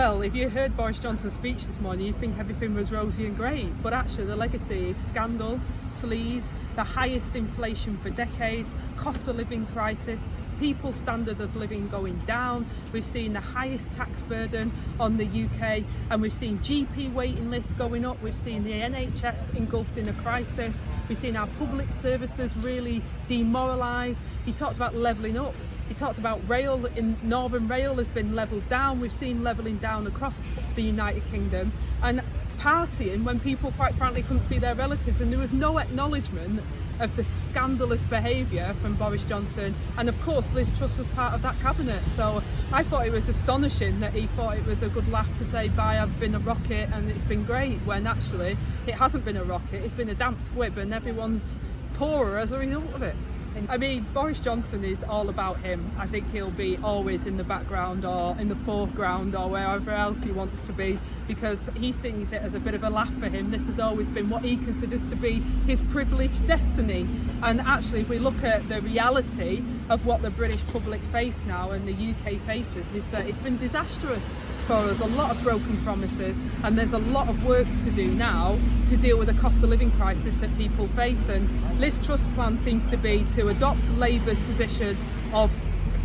Well, if you heard Boris Johnson's speech this morning, you think everything was rosy and great, but actually the legacy is scandal, sleaze, the highest inflation for decades, cost of living crisis, people's standard of living going down. We've seen the highest tax burden on the UK, and we've seen GP waiting lists going up. We've seen the NHS engulfed in a crisis. We've seen our public services really demoralised. He talked about levelling up. He talked about rail, in Northern Rail has been levelled down. We've seen levelling down across the United Kingdom, and partying when people quite frankly couldn't see their relatives, and there was no acknowledgement of the scandalous behaviour from Boris Johnson. And of course Liz Truss was part of that cabinet, so I thought it was astonishing that he thought it was a good laugh to say, bye, I've been a rocket and it's been great, when actually it hasn't been a rocket, it's been a damp squib and everyone's poorer as a result of it. I mean, Boris Johnson is all about him. I think he'll be always in the background or in the foreground or wherever else he wants to be, because he sees it as a bit of a laugh for him. This has always been what he considers to be his privileged destiny. And actually, if we look at the reality of what the British public face now and the UK faces, is that it's been disastrous for us. A lot of broken promises, and there's a lot of work to do now to deal with the cost of living crisis that people face. And Liz Truss' plan seems to be to adopt Labour's position of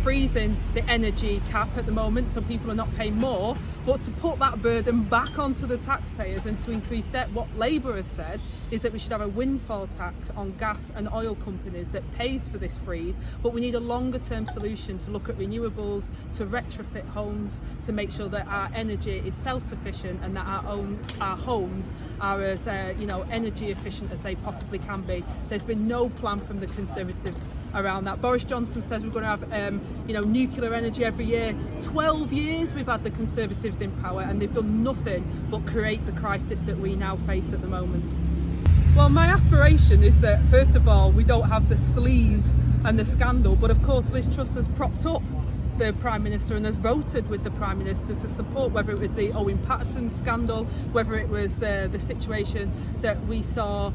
freezing the energy cap at the moment so people are not paying more, but to put that burden back onto the taxpayers and to increase debt. What Labour have said is that we should have a windfall tax on gas and oil companies that pays for this freeze, but we need a longer term solution to look at renewables, to retrofit homes, to make sure that our energy is self-sufficient and that our homes are as energy efficient as they possibly can be. There's been no plan from the Conservatives around that. Boris Johnson says we're going to have nuclear energy every year. 12 years we've had the Conservatives in power and they've done nothing but create the crisis that we now face at the moment. Well, my aspiration is that first of all we don't have the sleaze and the scandal, but of course Liz Truss has propped up the Prime Minister and has voted with the Prime Minister to support, whether it was the Owen Paterson scandal, whether it was the situation that we saw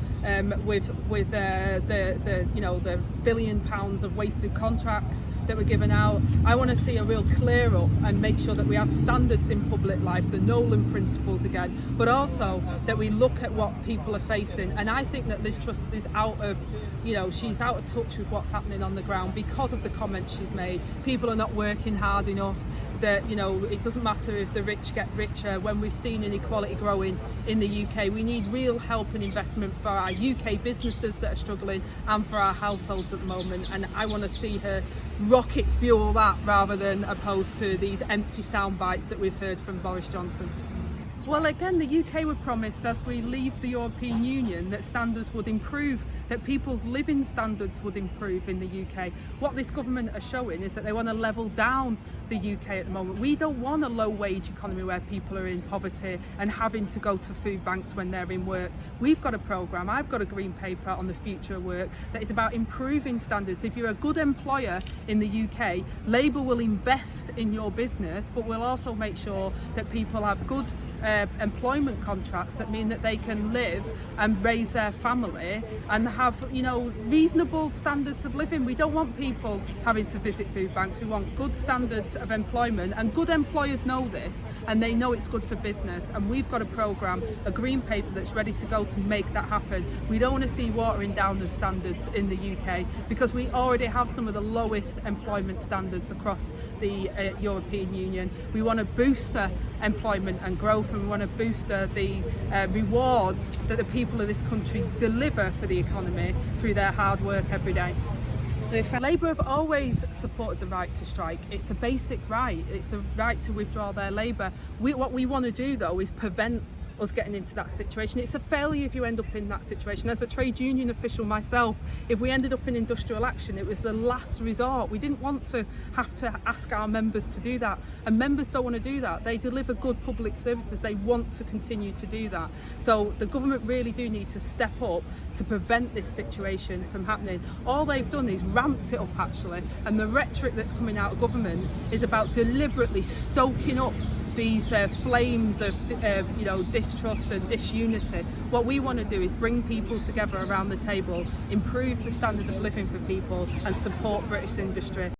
with the £1 billion of wasted contracts that were given out. I want to see a real clear up and make sure that we have standards in public life, the Nolan principles again, but also that we look at what people are facing. And I think that Liz Truss is she's out of touch with what's happening on the ground because of the comments she's made. People are not working hard enough, that it doesn't matter if the rich get richer. When we've seen inequality growing in the UK, we need real help and investment for our UK businesses that are struggling and for our households at the moment, and I want to see her rocket fuel that rather than opposed to these empty sound bites that we've heard from Boris Johnson. Well, again, the UK were promised as we leave the European Union that standards would improve, that people's living standards would improve in the UK. What this government are showing is that they want to level down the UK at the moment. We don't want a low wage economy where people are in poverty and having to go to food banks when they're in work. We've got a programme, I've got a green paper on the future of work that is about improving standards. If you're a good employer in the UK, Labour will invest in your business, but we'll also make sure that people have good employment contracts that mean that they can live and raise their family and have reasonable standards of living. We don't want people having to visit food banks. We want good standards of employment, and good employers know this and they know it's good for business, and we've got a programme, a green paper that's ready to go to make that happen. We don't want to see watering down the standards in the UK because we already have some of the lowest employment standards across the European Union. We want to boost employment and growth, and we want to boost the rewards that the people of this country deliver for the economy through their hard work every day. So Labour have always supported the right to strike. It's a basic right. It's a right to withdraw their labour. What we want to do though is prevent us getting into that situation. It's a failure if you end up in that situation. As a trade union official myself, if we ended up in industrial action, it was the last resort. We didn't want to have to ask our members to do that, and members don't want to do that. They deliver good public services. They want to continue to do that. So the government really do need to step up to prevent this situation from happening. All they've done is ramped it up actually, and the rhetoric that's coming out of government is about deliberately stoking up these flames of distrust and disunity. What we want to do is bring people together around the table, improve the standard of living for people and support British industry.